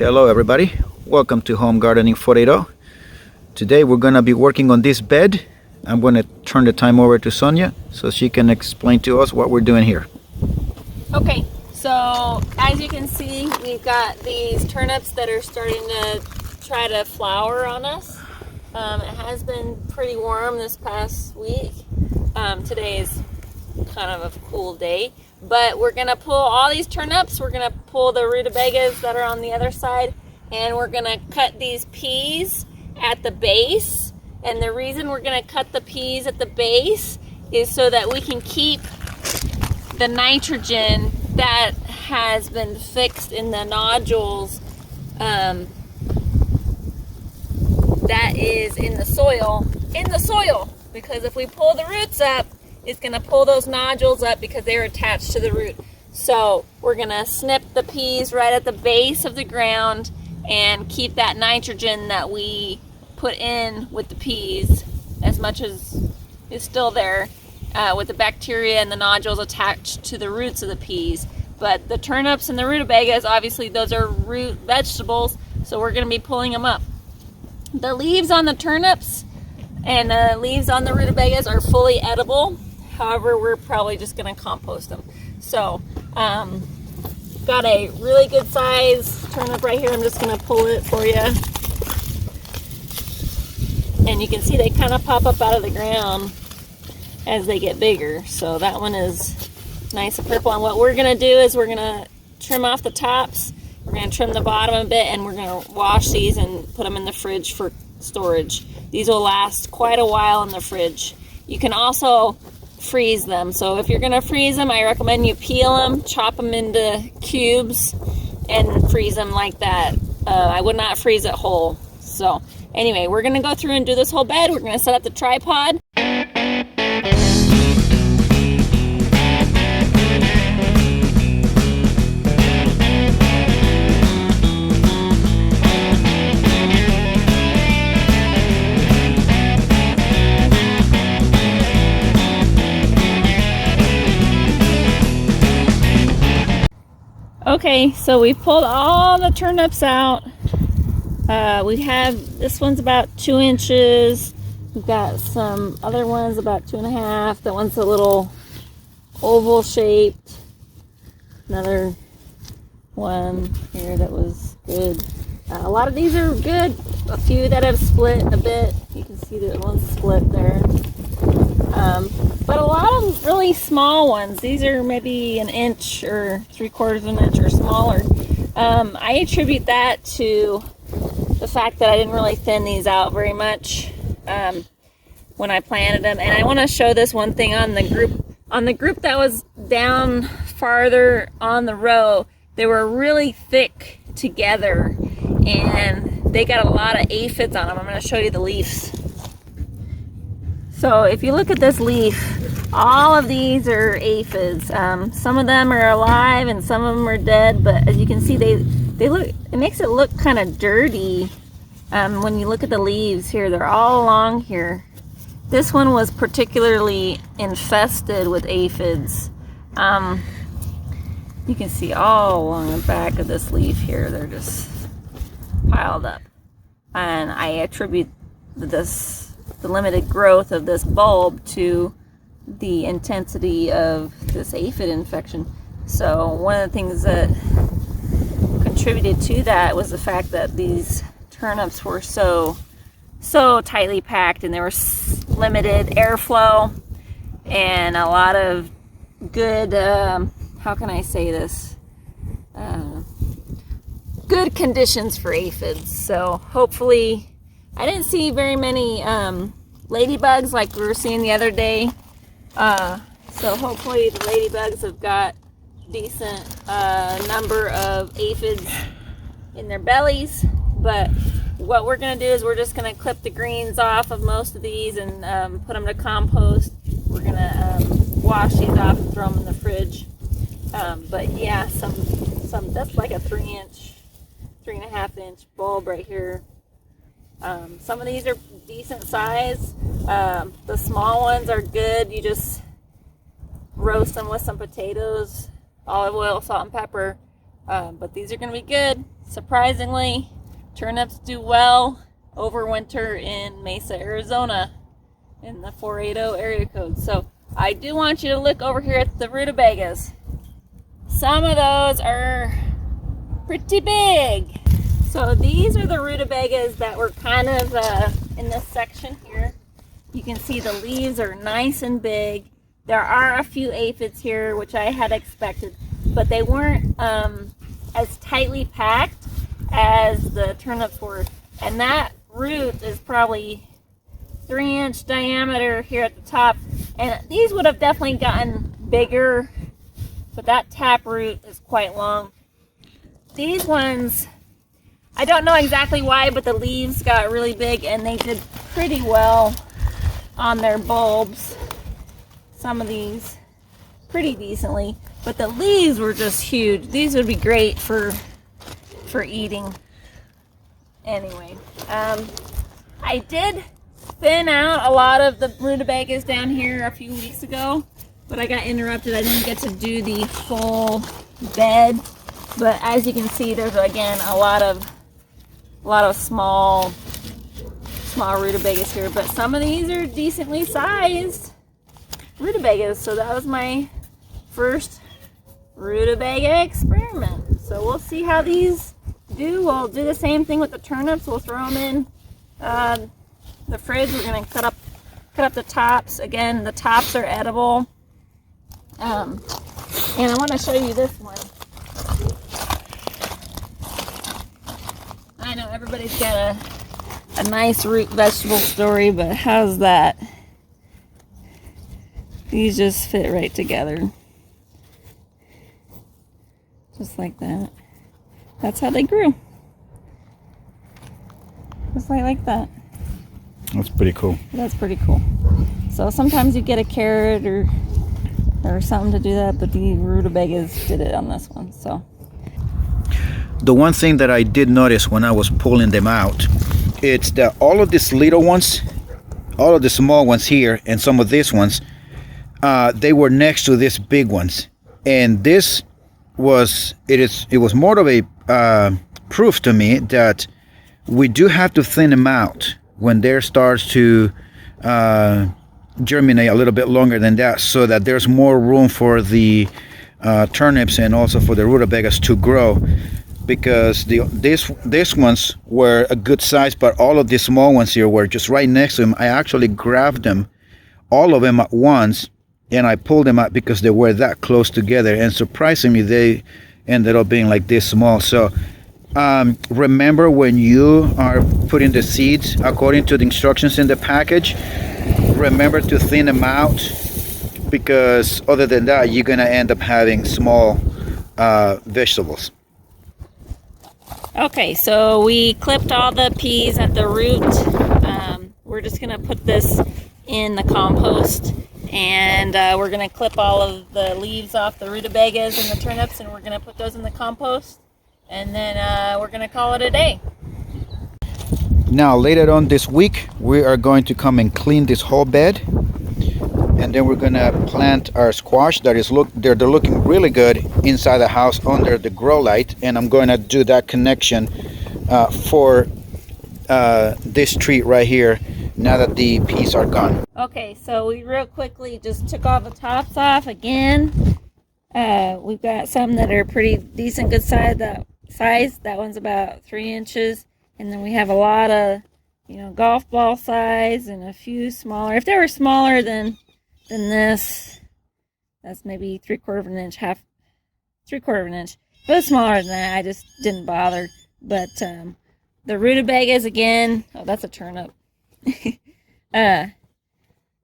Hello everybody, welcome to Home Gardening 480. Today we're going to be working on this bed. I'm going to turn the time over to Sonia so she can explain to us what we're doing here. Okay, so as you can see, we've got these turnips that are starting to try to flower on us. It has been pretty warm this past week. Today is kind of a cool day, but we're going to pull all these turnips. We're going to pull the rutabagas that are on the other side, and we're going to cut these peas at the base. And the reason we're going to cut the peas at the base is so that we can keep the nitrogen that has been fixed in the nodules that is in the soil, because if we pull the roots up, it's going to pull those nodules up because they're attached to the root. So we're going to snip the peas right at the base of the ground and keep that nitrogen that we put in with the peas as much as is still there with the bacteria and the nodules attached to the roots of the peas. But the turnips and the rutabagas, obviously those are root vegetables, so we're going to be pulling them up. The leaves on the turnips and the leaves on the rutabagas are fully edible. However, we're probably just going to compost them. So, got a really good size turnip right here. I'm just going to pull it for you. And you can see they kind of pop up out of the ground as they get bigger. So that one is nice and purple. And what we're going to do is we're going to trim off the tops. We're going to trim the bottom a bit, and we're going to wash these and put them in the fridge for storage. These will last quite a while in the fridge. You can also freeze them. So if you're going to freeze them, I recommend you peel them, chop them into cubes, and freeze them like that. I would not freeze it whole. So anyway, we're going to go through and do this whole bed. We're going to set up the tripod. Okay, so we've pulled all the turnips out. We have, this one's about 2 inches. We've got some other ones about 2.5. That one's a little oval shaped. Another one here that was good. A lot of these are good. A few that have split a bit. You can see that one's split there. But a lot of really small ones. These are maybe 1 inch or 3/4 of an inch or smaller. I attribute that to the fact that I didn't really thin these out very much when I planted them. And I want to show this one thing on the group. On the group that was down farther on the row, they were really thick together, and they got a lot of aphids on them. I'm going to show you the leaves. So if you look at this leaf, all of these are aphids. Some of them are alive and some of them are dead, but as you can see, they look, it makes it look kind of dirty when you look at the leaves here. They're all along here. This one was particularly infested with aphids. You can see all along the back of this leaf here, they're just piled up. And I attribute the limited growth of this bulb to the intensity of this aphid infection. So one of the things that contributed to that was the fact that these turnips were so tightly packed, and there was limited airflow and a lot of good how can I say this, good conditions for aphids. So hopefully, I didn't see very many ladybugs like we were seeing the other day. So hopefully the ladybugs have got decent number of aphids in their bellies. But what we're going to do is we're just going to clip the greens off of most of these and put them to compost. We're going to wash these off and throw them in the fridge. But yeah, that's like a 3.5 inch bulb right here. Some of these are decent size. The small ones are good. You just roast them with some potatoes, olive oil, salt and pepper, But these are going to be good. Surprisingly, turnips do well over winter in Mesa, Arizona in the 480 area code. So I do want you to look over here at the rutabagas. Some of those are pretty big. So these are the rutabagas that were kind of in this section here. You can see the leaves are nice and big. There are a few aphids here, which I had expected, but they weren't as tightly packed as the turnips were. And that root is probably 3-inch diameter here at the top. And these would have definitely gotten bigger, but that tap root is quite long. These ones, I don't know exactly why, but the leaves got really big and they did pretty well on their bulbs. Some of these pretty decently, but the leaves were just huge. These would be great for eating. Anyway, I did thin out a lot of the rutabagas down here a few weeks ago, but I got interrupted. I didn't get to do the whole bed, but as you can see, there's again a lot of small rutabagas here, but some of these are decently sized rutabagas. So that was my first rutabaga experiment. So we'll see how these do. We'll do the same thing with the turnips. We'll throw them in the fridge. We're going to cut up the tops. Again, the tops are edible. And I want to show you this one. I know everybody's got a nice root vegetable story, but how's that? These just fit right together. Just like that. That's how they grew. Just like that. That's pretty cool. That's pretty cool. So sometimes you get a carrot or something to do that, but the rutabagas did it on this one. So the one thing that I did notice when I was pulling them out, it's that all of these little ones, all of the small ones here, and some of these ones, they were next to these big ones, and this was it was more of a proof to me that we do have to thin them out when they starts to germinate a little bit longer than that, so that there's more room for the turnips and also for the rutabagas to grow. Because these ones were a good size, but all of the small ones here were just right next to them. I actually grabbed them, all of them at once, and I pulled them out because they were that close together. And surprisingly, they ended up being like this small. So remember, when you are putting the seeds according to the instructions in the package, remember to thin them out, because other than that, you're gonna end up having small vegetables. okay, so we clipped all the peas at the root. We're just gonna put this in the compost, and we're gonna clip all of the leaves off the rutabagas and the turnips, and we're gonna put those in the compost, and then we're gonna call it a day. Now later on this week, we are going to come and clean this whole bed, and then we're gonna plant our squash that is they're looking really good inside the house under the grow light, and I'm going to do that connection for this tree right here now that the peas are gone. Okay, so we real quickly just took all the tops off again. We've got some that are pretty decent, good size. That one's about 3 inches, and then we have a lot of, golf ball size, and a few smaller. If they were smaller than this, that's maybe 3/4 of an inch, 3/4 of an inch. If it was smaller than that, I just didn't bother. But the rutabagas again. Oh, that's a turnip. They're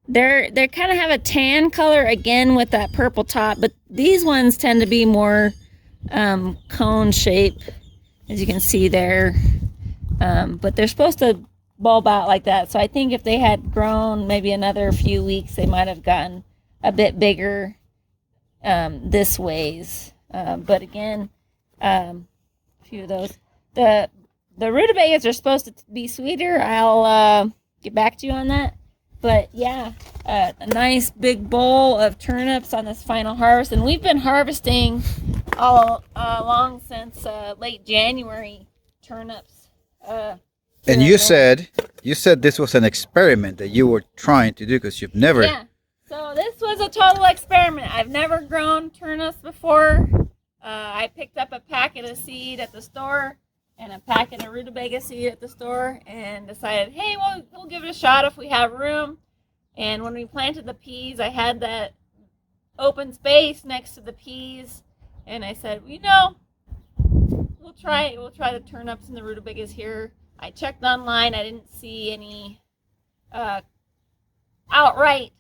kind of have a tan color again with that purple top, but these ones tend to be more cone shape, as you can see there. But they're supposed to bulb out like that, so I think if they had grown maybe another few weeks, they might have gotten a bit bigger this ways. But again, a few of those. The rutabagas are supposed to be sweeter. I'll get back to you on that. But yeah, a nice big bowl of turnips on this final harvest. And we've been harvesting all along since late January. Turnips. And you said this was an experiment that you were trying to do because you've never. Yeah. So this was a total experiment. I've never grown turnips before. I picked up a packet of seed at the store and a packet of Rutabaga seed at the store and decided, hey, we'll give it a shot if we have room. And when we planted the peas, I had that open space next to the peas, and I said, we'll try it. We'll try the turnips and the Rutabagas here. I checked online. I didn't see any outright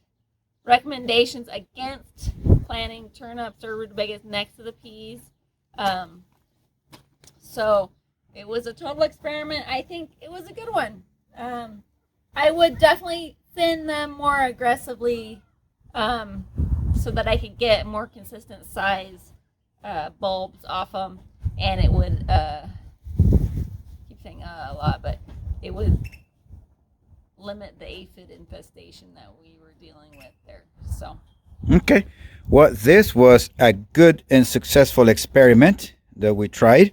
recommendations against planting turnips or rutabagas next to the peas. So it was a total experiment. I think it was a good one. I would definitely thin them more aggressively so that I could get more consistent size bulbs off them, and it would keep saying a lot, but it would limit the aphid infestation that we were dealing with there. So Okay. Well, this was a good and successful experiment that we tried.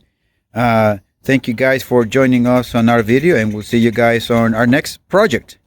Thank you guys for joining us on our video, and we'll see you guys on our next project.